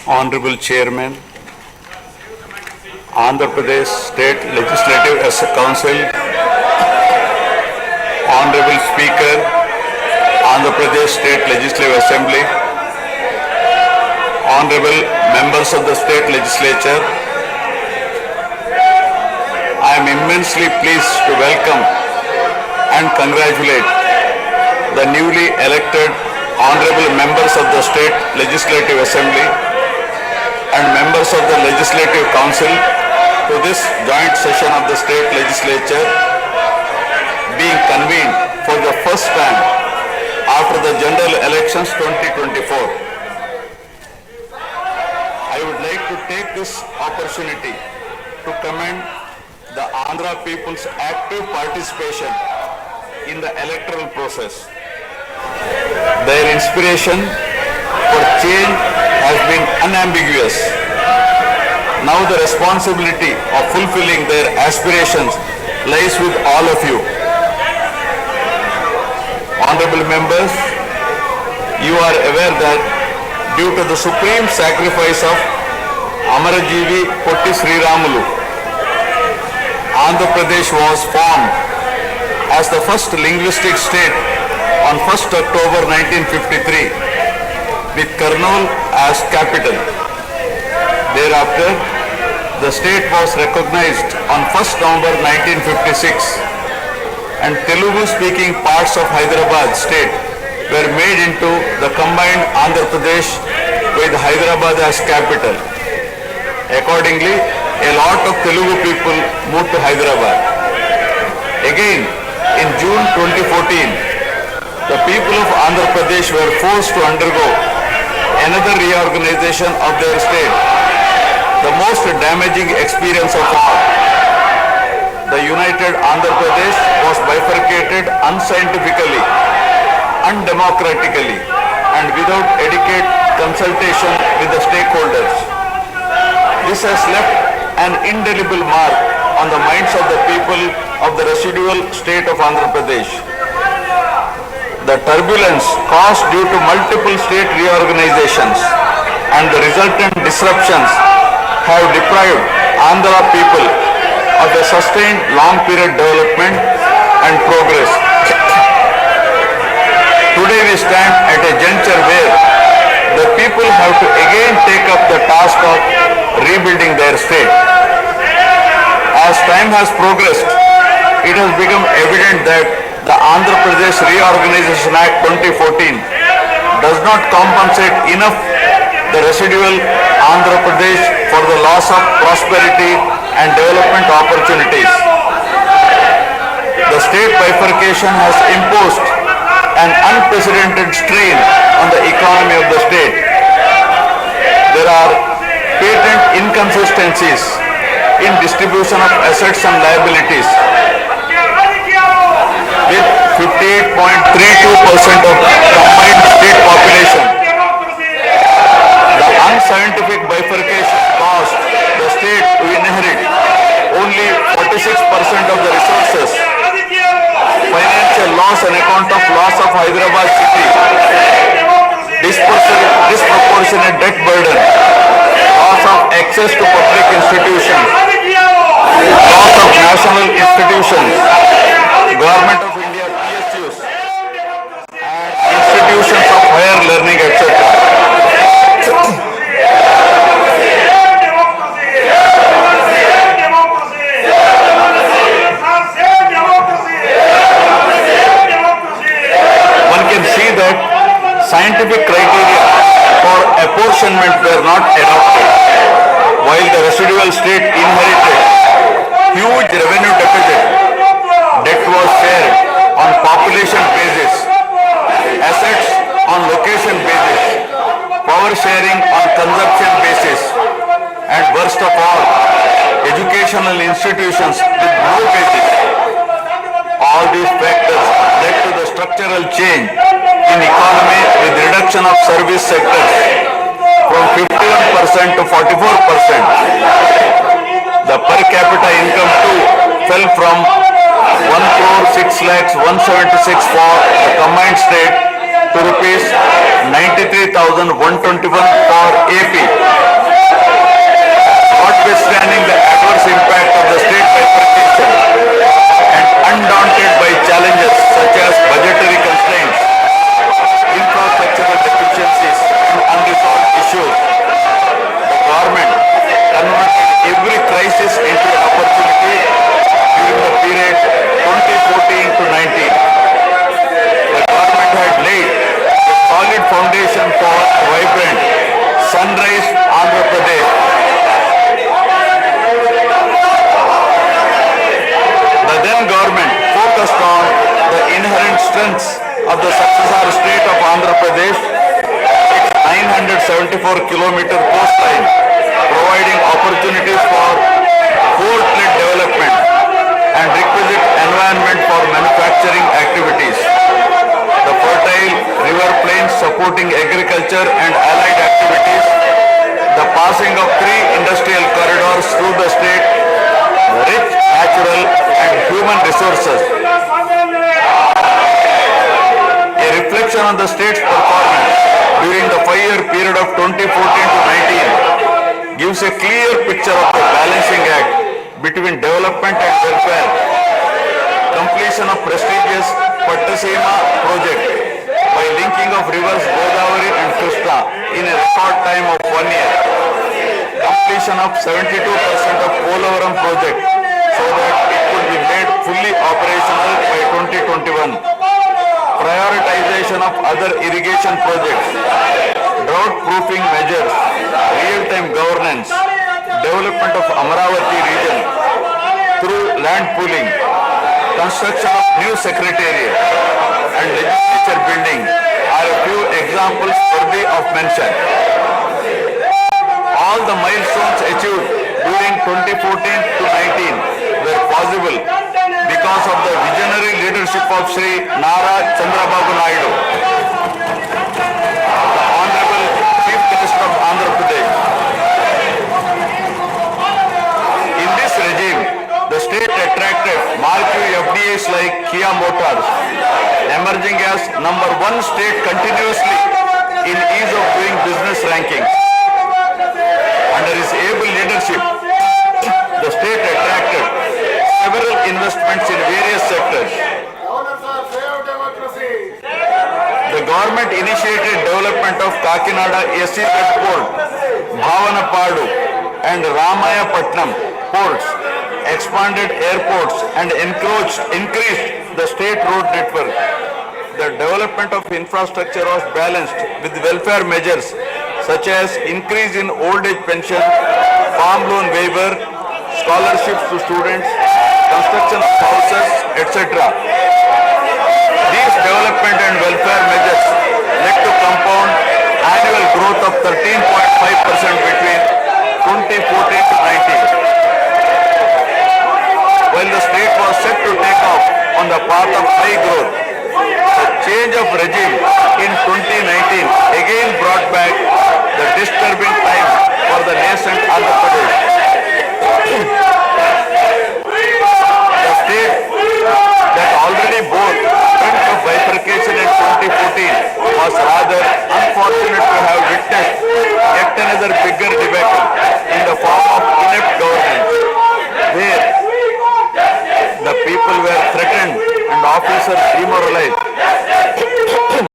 Honorable Chairman, Andhra Pradesh State Legislative Council, Honorable Speaker, Andhra Pradesh State Legislative Assembly, Honorable Members of the State Legislature, I am immensely pleased to welcome and congratulate the newly elected Honorable Members of the State Legislative Assembly and members of the Legislative Council to this joint session of the State Legislature being convened for the first time after the General Elections 2024. I would like to take this opportunity to commend the Andhra people's active participation in the electoral process. Their inspiration for change has been unambiguous. Now the responsibility of fulfilling their aspirations lies with all of you. Honorable members, you are aware that due to the supreme sacrifice of Amarajeevi Potti Sriramulu, Andhra Pradesh was formed as the first linguistic state on 1st October 1953 with Kurnool as capital. Thereafter, the state was recognized on 1st November 1956 and Telugu-speaking parts of Hyderabad state were made into the combined Andhra Pradesh with Hyderabad as capital. Accordingly, a lot of Telugu people moved to Hyderabad. Again, in June 2014, the people of Andhra Pradesh were forced to undergo another reorganization of their state, the most damaging experience of all. The united Andhra Pradesh was bifurcated unscientifically, undemocratically, and without adequate consultation with the stakeholders. This has left an indelible mark on the minds of the people of the residual state of Andhra Pradesh. The turbulence caused due to multiple state reorganizations and the resultant disruptions have deprived Andhra people of a sustained long period development and progress. Today we stand at a juncture where the people have to again take up the task of rebuilding their state. As time has progressed, it has become evident that the Andhra Pradesh Reorganization Act 2014 does not compensate enough the residual Andhra Pradesh for the loss of prosperity and development opportunities. The state bifurcation has imposed an unprecedented strain on the economy of the state. There are patent inconsistencies in distribution of assets and liabilities, with 58.32% of combined state population. The unscientific bifurcation caused the state to inherit only 46% of the resources, financial loss on account of loss of Hyderabad city, disproportionate debt burden, loss of access to public institutions, loss of national institutions, Government of India PSUs, and institutions of higher learning, etc. One can see that scientific criteria for apportionment were not adopted, while the residual state inherited huge revenue deficit. Debt was shared on population basis, assets on location basis, power sharing on consumption basis, and worst of all, educational institutions with no basis. All these factors led to the structural change in economy with reduction of service sectors from 51% to 44%. The per capita income too fell from 1,06,176 for the combined state to rupees 93,121 for AP. 74-kilometer coastline, providing opportunities for port-led development and requisite environment for manufacturing activities. The fertile river plains supporting agriculture and allied activities, the passing of 3 industrial corridors through the state, rich natural and human resources. A reflection on the state's performance during the 5-year period of 2014 to 19 gives a clear picture of the balancing act between development and welfare. Completion of prestigious Pattasima project by linking of rivers Godavari and Krishna in a record time of 1 year. Completion of 72% of Polavaram project so that it could be made fully operational by 2021. Prioritization of other irrigation projects, drought proofing measures, real-time governance, development of Amaravati region through land pooling, construction of new secretariat and legislature building are a few examples worthy of mention. All the milestones achieved during 2014 to 19 were possible because of the visionary leadership of Sri Nara Chandrababu Naidu, the Honorable Chief Minister of Andhra Pradesh. In this regime, the state attracted marquee FDIs like Kia Motors, emerging as #1 state continuously in ease of doing business rankings. Under his able leadership, the state attracted several investments in various sectors. The government initiated development of Kakinada SEZ Port, Bhavanapadu and Ramayapatnam ports, expanded airports and increased the state road network. The development of infrastructure was balanced with welfare measures such as increase in old age pension, farm loan waiver, scholarships to students, construction of houses, etc. These development and welfare measures led to compound annual growth of 13.5% between 2014 to 19. While the state was set to take off on the path of high growth, the change of regime